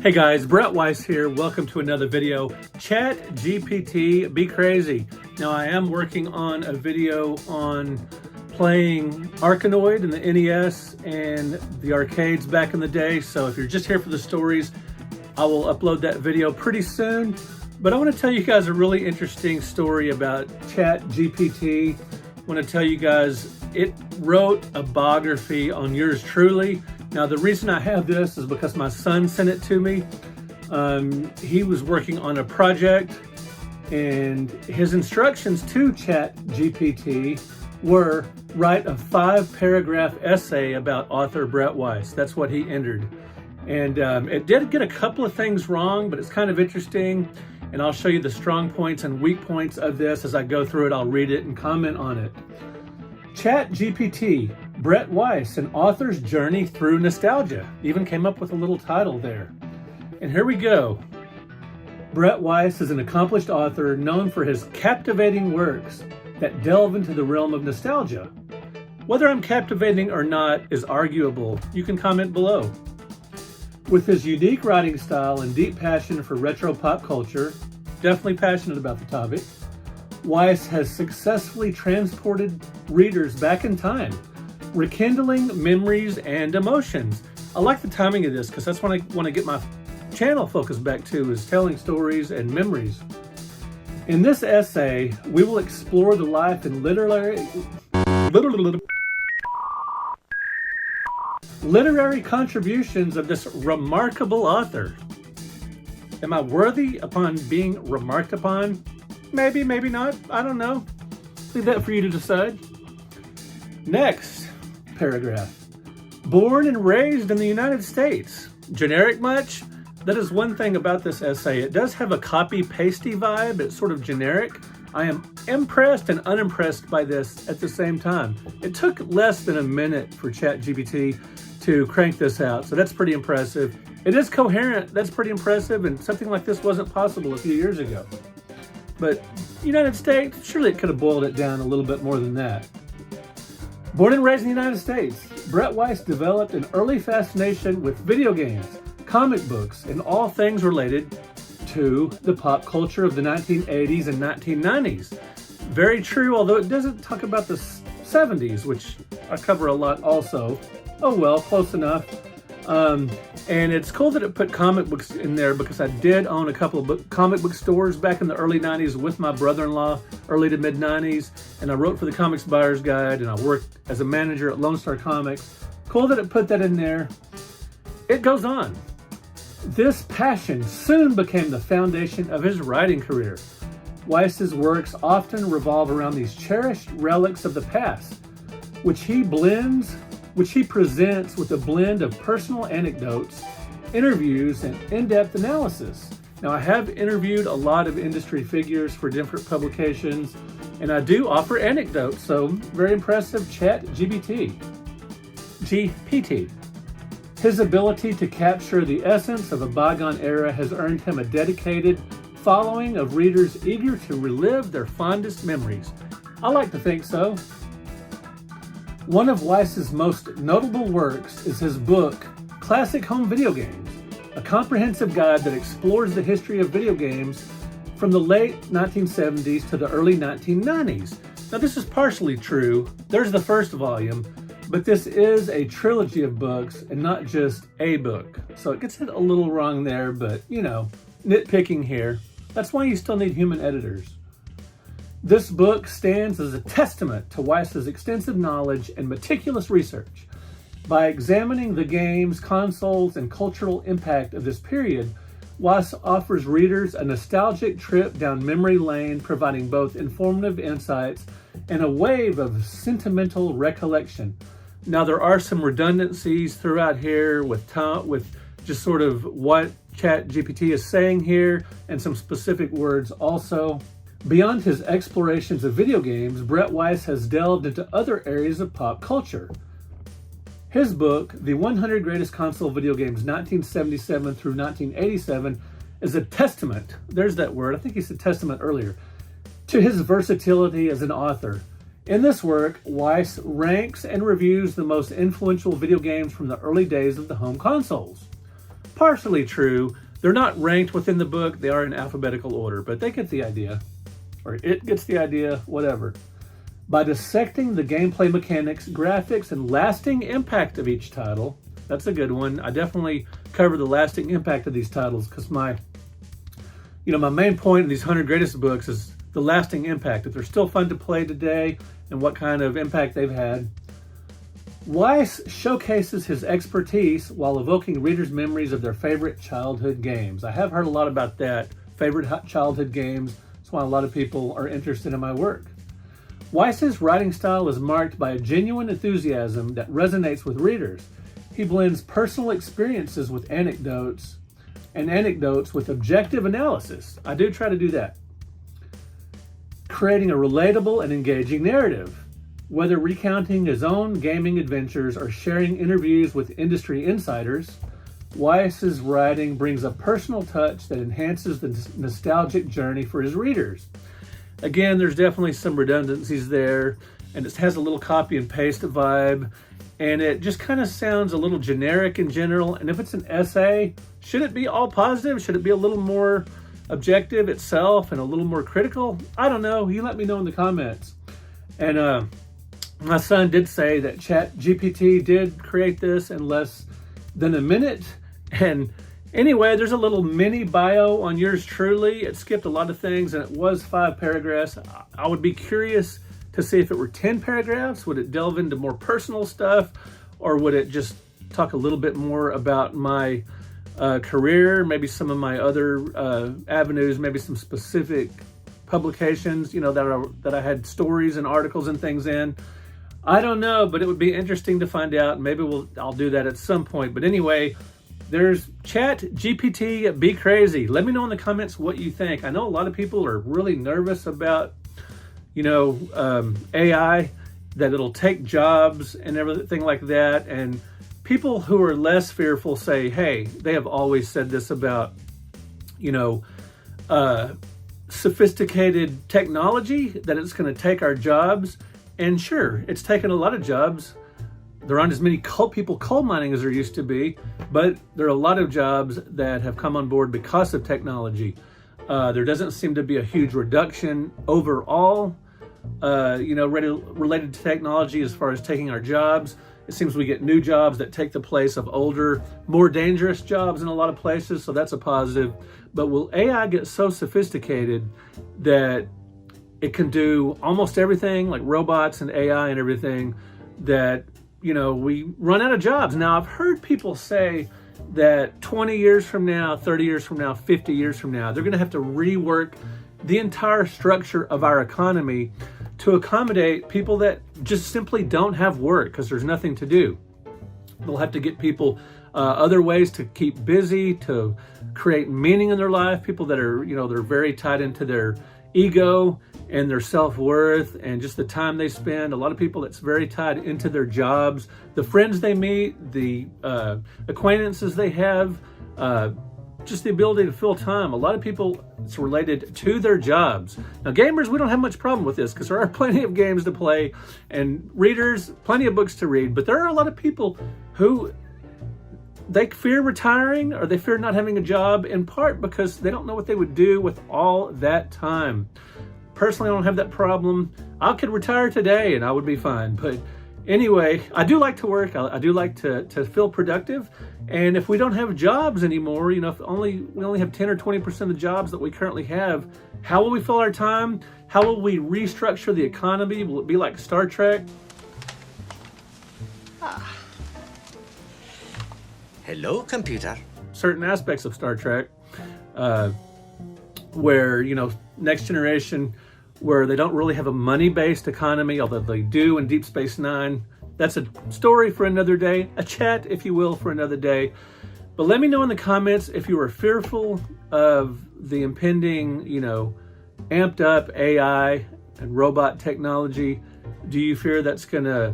Hey guys, Brett Weiss here. Welcome to another video. ChatGPT, be crazy. Now I am working on a video on playing Arkanoid in the NES and the arcades back in the day. So if you're just here for the stories, I will upload that video pretty soon. But I want to tell you guys a really interesting story about ChatGPT. I want to tell you guys it wrote a biography on yours truly. Now, the reason I have this is because my son sent it to me. He was working on a project, and his instructions to ChatGPT were write a 5-paragraph essay about author Brett Weiss. That's what he entered. And it did get a couple of things wrong, but it's kind of interesting. And I'll show you the strong points and weak points of this as I go through it. I'll read it and comment on it. ChatGPT, Brett Weiss, an author's journey through nostalgia. Even came up with a little title there. And here we go. Brett Weiss is an accomplished author known for his captivating works that delve into the realm of nostalgia. Whether I'm captivating or not is arguable. You can comment below. With his unique writing style and deep passion for retro pop culture, definitely passionate about the topic, Weiss has successfully transported readers back in time, rekindling memories and emotions. I like the timing of this because that's what I want to get my channel focused back to, is telling stories and memories. In this essay, we will explore the life and literary contributions of this remarkable author. Am I worthy upon being remarked upon? Maybe, maybe not. I don't know. Leave that for you to decide. Next paragraph. Born and raised in the United States. Generic much? That is one thing about this essay. It does have a copy-pasty vibe. It's sort of generic. I am impressed and unimpressed by this at the same time. It took less than a minute for ChatGPT to crank this out, so that's pretty impressive. It is coherent. That's pretty impressive, and something like this wasn't possible a few years ago. But United States, surely it could have boiled it down a little bit more than that. Born and raised in the United States, Brett Weiss developed an early fascination with video games, comic books, and all things related to the pop culture of the 1980s and 1990s. Very true, although it doesn't talk about the 70s, which I cover a lot also. Oh well, close enough. And it's cool that it put comic books in there because I did own a couple of comic book stores back in the early 90s with my brother-in-law, early to mid 90s. And I wrote for the Comics Buyer's Guide, and I worked as a manager at Lone Star Comics. Cool that it put that in there. It goes on. This passion soon became the foundation of his writing career. Weiss's works often revolve around these cherished relics of the past, which he presents with a blend of personal anecdotes, interviews, and in-depth analysis. Now, I have interviewed a lot of industry figures for different publications, and I do offer anecdotes, so very impressive. ChatGPT. His ability to capture the essence of a bygone era has earned him a dedicated following of readers eager to relive their fondest memories. I like to think so. One of Weiss's most notable works is his book, Classic Home Video Games, a comprehensive guide that explores the history of video games from the late 1970s to the early 1990s. Now, this is partially true. There's the first volume, but this is a trilogy of books and not just a book. So it gets it a little wrong there, but, you know, nitpicking here. That's why you still need human editors. This book stands as a testament to Weiss's extensive knowledge and meticulous research. By examining the games, consoles, and cultural impact of this period, Weiss offers readers a nostalgic trip down memory lane, providing both informative insights and a wave of sentimental recollection. Now, there are some redundancies throughout here with just sort of what ChatGPT is saying here, and some specific words also. Beyond his explorations of video games, Brett Weiss has delved into other areas of pop culture. His book, The 100 Greatest Console Video Games 1977 through 1987, is a testament, there's that word, I think he said testament earlier, to his versatility as an author. In this work, Weiss ranks and reviews the most influential video games from the early days of the home consoles. partially true. They're not ranked within the book. They are in alphabetical order, but they get the idea, or it gets the idea, whatever. By dissecting the gameplay mechanics, graphics, and lasting impact of each title. That's a good one. I definitely cover the lasting impact of these titles because my main point in these 100 greatest books is the lasting impact, if they're still fun to play today and what kind of impact they've had. Weiss showcases his expertise while evoking readers' memories of their favorite childhood games. I have heard a lot about that, favorite childhood games. That's why a lot of people are interested in my work. Weiss's writing style is marked by a genuine enthusiasm that resonates with readers. He blends personal experiences with anecdotes and anecdotes with objective analysis. I do try to do that. Creating a relatable and engaging narrative. Whether recounting his own gaming adventures or sharing interviews with industry insiders, Weiss's writing brings a personal touch that enhances the nostalgic journey for his readers. Again, there's definitely some redundancies there, and it has a little copy and paste vibe, and it just kind of sounds a little generic in general. And if it's an essay, should it be all positive? Should it be a little more objective itself and a little more critical? I don't know. You let me know in the comments. And my son did say that ChatGPT did create this in less than a minute. And anyway, there's a little mini bio on yours truly. It skipped a lot of things, and it was 5 paragraphs. I would be curious to see if it were 10 paragraphs. Would it delve into more personal stuff, or would it just talk a little bit more about my career, maybe some of my other avenues, maybe some specific publications, that I had stories and articles and things in. I don't know, but it would be interesting to find out. Maybe I'll do that at some point. But anyway, there's ChatGPT Be Crazy. Let me know in the comments what you think. I know a lot of people are really nervous about, AI, that it'll take jobs and everything like that. And people who are less fearful say, hey, they have always said this about, sophisticated technology, that it's going to take our jobs. And sure, it's taken a lot of jobs. There aren't as many people coal mining as there used to be, but there are a lot of jobs that have come on board because of technology. There doesn't seem to be a huge reduction overall, related to technology as far as taking our jobs. It seems we get new jobs that take the place of older, more dangerous jobs in a lot of places, so that's a positive. But will AI get so sophisticated that it can do almost everything, like robots and AI and everything, that, we run out of jobs? Now, I've heard people say that 20 years from now, 30 years from now, 50 years from now, they're going to have to rework the entire structure of our economy to accommodate people that just simply don't have work because there's nothing to do. They'll have to get people other ways to keep busy, to create meaning in their life, people that are, they're very tied into their ego and their self-worth and just the time they spend. A lot of people that's very tied into their jobs, the friends they meet, the acquaintances they have, just the ability to fill time. A lot of people, it's related to their jobs. Now, gamers, we don't have much problem with this because there are plenty of games to play, and readers, plenty of books to read. But there are a lot of people who they fear retiring, or they fear not having a job, in part because they don't know what they would do with all that time. Personally, I don't have that problem. I could retire today and I would be fine. But anyway, I do like to work. I do like to feel productive. And if we don't have jobs anymore, if we only have 10 or 20% of the jobs that we currently have, how will we fill our time? How will we restructure the economy? Will it be like Star Trek? Hello, computer. Certain aspects of Star Trek, where, Next Generation, where they don't really have a money-based economy, although they do in Deep Space Nine. That's a story for another day, a chat, if you will, for another day. But let me know in the comments if you are fearful of the impending, amped up AI and robot technology. Do you fear that's going to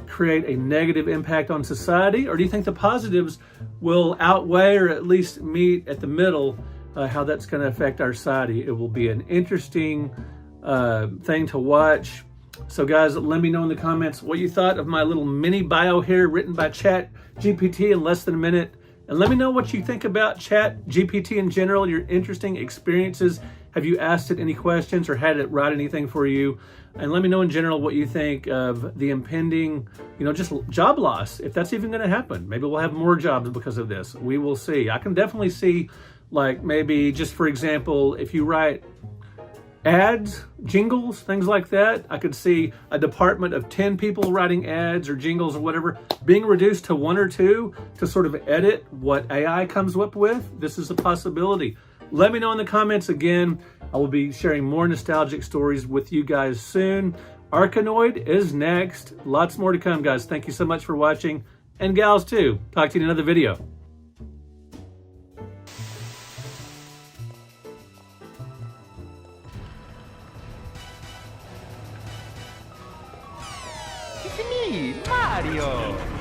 create a negative impact on society, or do you think the positives will outweigh or at least meet at the middle, how that's going to affect our society? It will be an interesting thing to watch. So guys, let me know in the comments what you thought of my little mini bio here written by ChatGPT in less than a minute. And let me know what you think about ChatGPT in general, your interesting experiences. Have you asked it any questions or had it write anything for you? And let me know in general what you think of the impending, just job loss, if that's even going to happen. Maybe we'll have more jobs because of this. We will see. I can definitely see, like, maybe just for example, if you write ads, jingles, things like that, I could see a department of 10 people writing ads or jingles or whatever being reduced to 1 or 2 to sort of edit what AI comes up with. This is a possibility. Let me know in the comments. Again, I will be sharing more nostalgic stories with you guys soon. Arkanoid is next. Lots more to come, guys. Thank you so much for watching, and gals too. Talk to you in another video. It's me, Mario!